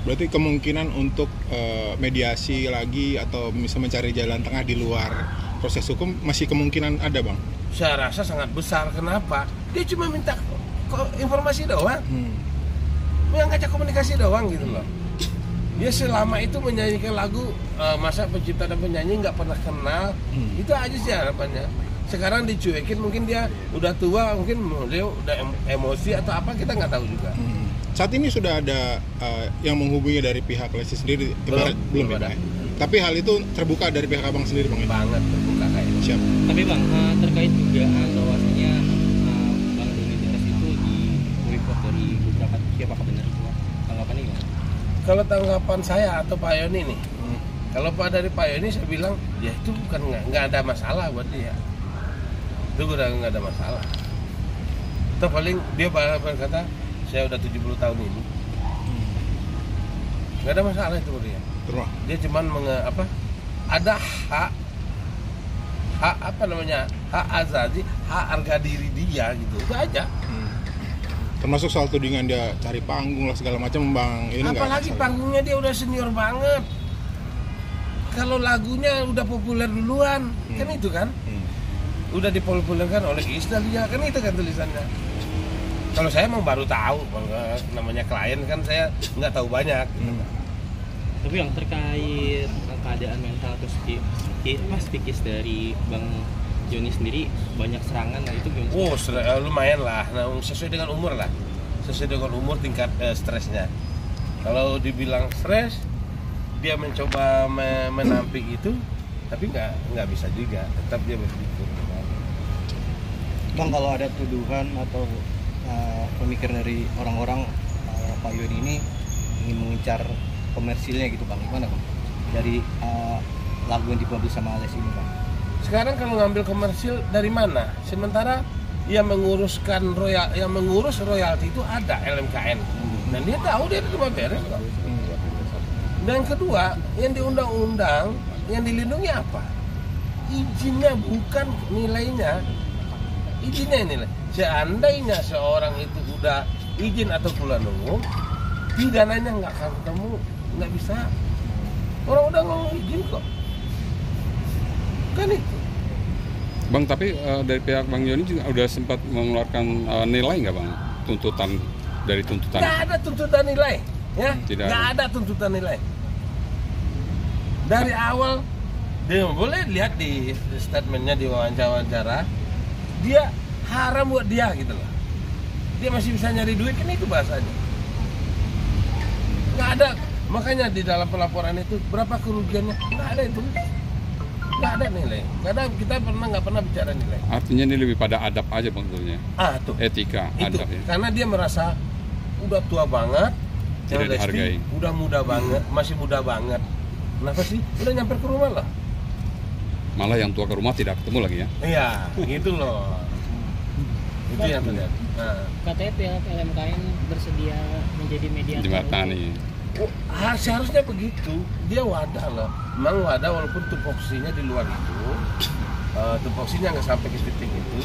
Berarti kemungkinan untuk mediasi lagi atau bisa mencari jalan tengah di luar proses hukum masih kemungkinan ada, Bang? Saya rasa sangat besar. Kenapa? Dia cuma minta informasi doang, yang ngajak komunikasi doang gitu loh. Dia selama itu menyanyikan lagu, masa pencipta dan penyanyi nggak pernah kenal, itu aja sih harapannya. Sekarang dicuekin, mungkin dia udah tua, mungkin dia udah emosi atau apa, kita nggak tahu juga. Saat ini sudah ada yang menghubungi dari pihak Lesti sendiri? Belum ada. Tapi hal itu terbuka dari pihak abang sendiri, Bang? Banget terbuka kayaknya. Siap. Tapi Bang, terkait dugaan bahwasanya Bang Doni Tines itu di boykot dari beberapa pihak, apakah benar itu? Tanggapannya gimana? Kalau tanggapan saya atau Pak Yoni nih, kalau dari Pak Yoni saya bilang, ya itu bukan nggak ada masalah buat dia. Itu udah nggak ada masalah. Atau paling dia berkata, saya udah 70 tahun ini, nggak ada masalah itu buat dia. Dia cuman ada hak hak azazi, hak harga diri dia gitu, itu aja. Termasuk soal tudingan dia cari panggung lah segala macam, Bang. Ini apalagi panggungnya dia udah senior banget. Kalau lagunya udah populer duluan, kan itu kan, udah dipopulerkan oleh Isdal dia, kan itu kan tulisannya. Kalau saya emang baru tahu, namanya klien kan saya nggak tahu banyak. Tapi yang terkait keadaan mental atau psikis dari Bang Joni sendiri, banyak serangan, nah itu gimana? Lumayan lah, sesuai dengan umur lah, sesuai dengan umur tingkat stresnya. Kalau dibilang stres, dia mencoba menampik itu, tapi nggak bisa juga, tetap dia berpikir. Bang, kalau ada tuduhan atau pemikiran dari orang-orang Pak Yoni ini ingin mengincar komersilnya gitu, Bang, gimana, Bang, dari lagu yang dipublish sama Ales ini, Bang? Sekarang kalau ngambil komersil dari mana? Sementara yang mengurus royalti itu ada LMKN, dan dia tahu dia cuma beres kok. Dan kedua, yang di undang-undang yang dilindungi apa? Izinnya, bukan nilainya. Izinnya nilai. Seandainya seorang itu udah izin atau pula nunggu, pidananya nggak akan ketemu, nggak bisa. Orang udah ngomong izin kok, kan itu. Bang, tapi dari pihak Bang Joni juga udah sempat mengeluarkan nilai nggak, Bang? Tuntutan dari tuntutan? Nggak ada tuntutan nilai, ya. Nggak ada tuntutan nilai. Dari awal, dia boleh lihat di statementnya, di wawancara, dia haram buat dia gitu loh. Dia masih bisa nyari duit, kan itu bahasanya. Nggak ada, makanya di dalam pelaporan itu berapa kerugiannya, nggak ada itu. Nggak ada nilai, kita nggak pernah bicara nilai. Artinya ini lebih pada adab aja, Bang, sebetulnya. Tuh. Etika, itu. adab ya. Karena dia merasa udah tua banget, tidak dihargai. Udah muda banget, masih muda banget. Kenapa sih? Udah nyamper ke rumah loh. Malah yang tua ke rumah tidak ketemu lagi ya? Iya, gitu loh. Itu yang terjadi. Katanya pihak LMKN bersedia menjadi mediator. Jembatani. Seharusnya begitu. Dia wadah loh. Memang wadah, walaupun tupoksinya di luar itu, tupoksinya nggak sampai ke titik itu,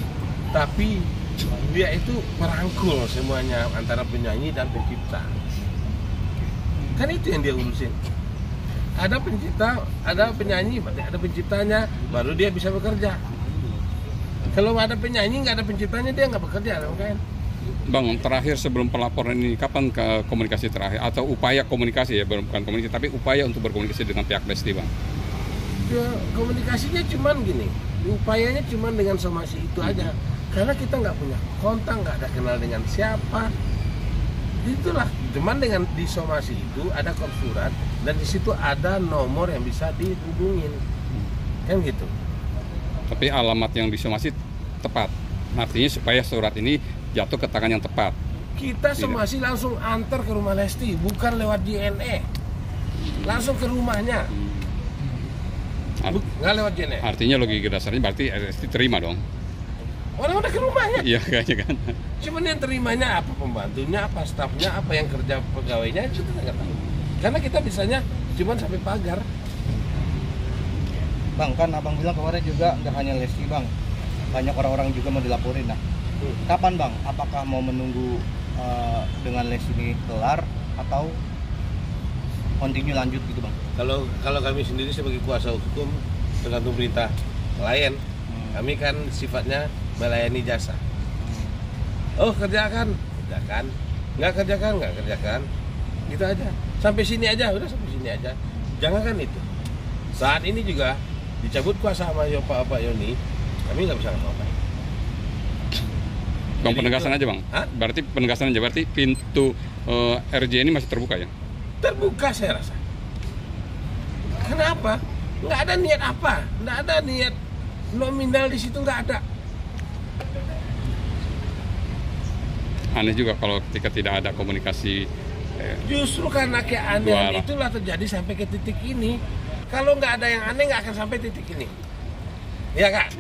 tapi dia itu merangkul semuanya antara penyanyi dan pencipta. Kan itu yang dia urusin. Ada pencipta, ada penyanyi, berarti ada penciptanya, baru dia bisa bekerja. Kalau nggak ada penyanyi, nggak ada penciptanya, dia nggak bekerja, kan? Bang, terakhir sebelum pelaporan ini, kapan ke komunikasi terakhir? Atau upaya komunikasi ya, bukan komunikasi, tapi upaya untuk berkomunikasi dengan pihak Lesti, Bang? Ya, komunikasinya cuman gini, upayanya cuman dengan somasi itu aja. Karena kita nggak punya kontak, nggak ada kenal dengan siapa. Itulah, cuman dengan di somasi itu ada kop surat, dan di situ ada nomor yang bisa dihubungin, kan gitu. Tapi alamat yang disomasi tepat, artinya supaya surat ini jatuh ke tangan yang tepat. Kita somasi langsung antar ke rumah Lesti, bukan lewat DNA, langsung ke rumahnya, nggak lewat DNA. Artinya logika dasarnya berarti Lesti terima dong. Orang udah ke rumahnya. Iya, kayaknya kan. Cuman yang terimanya apa, pembantunya, apa stafnya, apa yang kerja pegawainya, itu kita nggak tahu. Karena kita bisanya cuman sampai pagar. Bang, kan abang bilang kemarin juga nggak hanya Lesti, Bang, banyak orang-orang juga mau dilaporin. Nah, kapan, Bang? Apakah mau menunggu dengan Lesti ini kelar, atau continue lanjut gitu bang? Kalau kami sendiri sebagai kuasa hukum tergantung perintah klien. Kami kan sifatnya melayani jasa. Oh kerjakan, nggak kerjakan, gitu aja. Sampai sini aja, udah sampai sini aja. Jangan kan itu. Saat ini juga dicabut kuasa sama Pak Yoni, kami nggak bisa ngapa-ngapain. Bang, Jadi penegasan itu, aja bang. Hah? Berarti penegasan aja. Berarti pintu RJ ini masih terbuka ya? Terbuka saya rasa. Kenapa? Nggak ada niat apa, nggak ada niat nominal di situ, nggak ada. Aneh juga kalau ketika tidak ada komunikasi. Justru karena Dua keanehan arah. itulah terjadi sampai ke titik ini. Kalau nggak ada yang aneh nggak akan sampai titik ini, ya kan?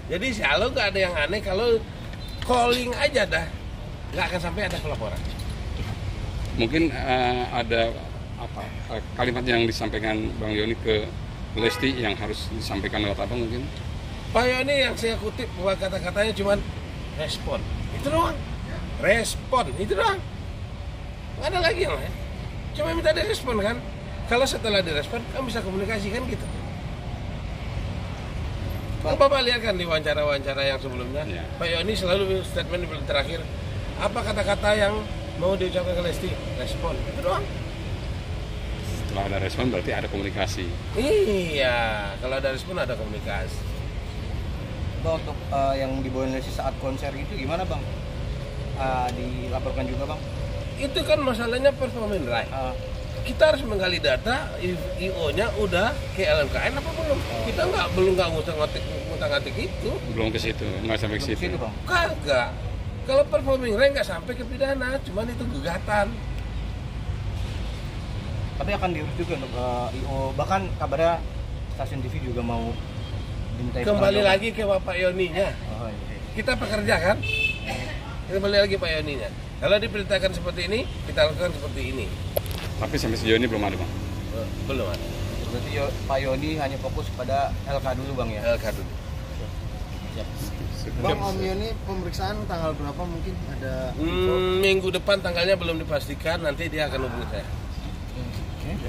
Jadi kalau nggak ada yang aneh, kalau calling aja dah nggak akan sampai ada pelaporan. Mungkin ada kalimat yang disampaikan Bang Yoni ke Lesti yang harus disampaikan lewat apa mungkin? Pak Yoni yang saya kutip bahwa kata-katanya cuman respon, itu doang. Respon, itu doang. Nggak ada lagi yang lain. Cuma minta direspon kan. Kalau setelah direspon, kan bisa komunikasi kan gitu. Bapak lihat kan di wawancara-wawancara yang sebelumnya, Ya. Pak Yoni selalu statement di bulan terakhir, apa kata-kata yang mau diucapkan ke Lesti? Respon, itu doang. Setelah ada respon berarti ada komunikasi. Iya, kalau ada respon ada komunikasi. Bang, untuk yang dibawain Lesti saat konser itu gimana bang? Dilaporkan juga bang? Itu kan masalahnya performance right. Kita harus menggali data, IO-nya udah ke LMKN apa belum? Kita belum ngutang-ngatik itu. Belum ke situ, nggak sampai ke situ. Bang? Kagak. Kalau performing right nggak sampai ke pidana, cuman itu gugatan. Tapi akan diurus juga untuk IO, bahkan kabarnya stasiun TV juga mau dimintai Kembali pertanggung lagi ke Bapak Yoninya. jawaban. Oh, iya. Kita pekerja kan? Kembali lagi Pak Yoninya. Kalau diperintahkan seperti ini, kita lakukan seperti ini. Tapi sampai sejauh ini belum ada bang. Belum ada. Berarti Pak Yoni hanya fokus pada LK dulu bang ya? LK dulu. Bang, Om Yoni pemeriksaan tanggal berapa mungkin ada? Minggu depan tanggalnya belum dipastikan, nanti dia akan hubungi saya.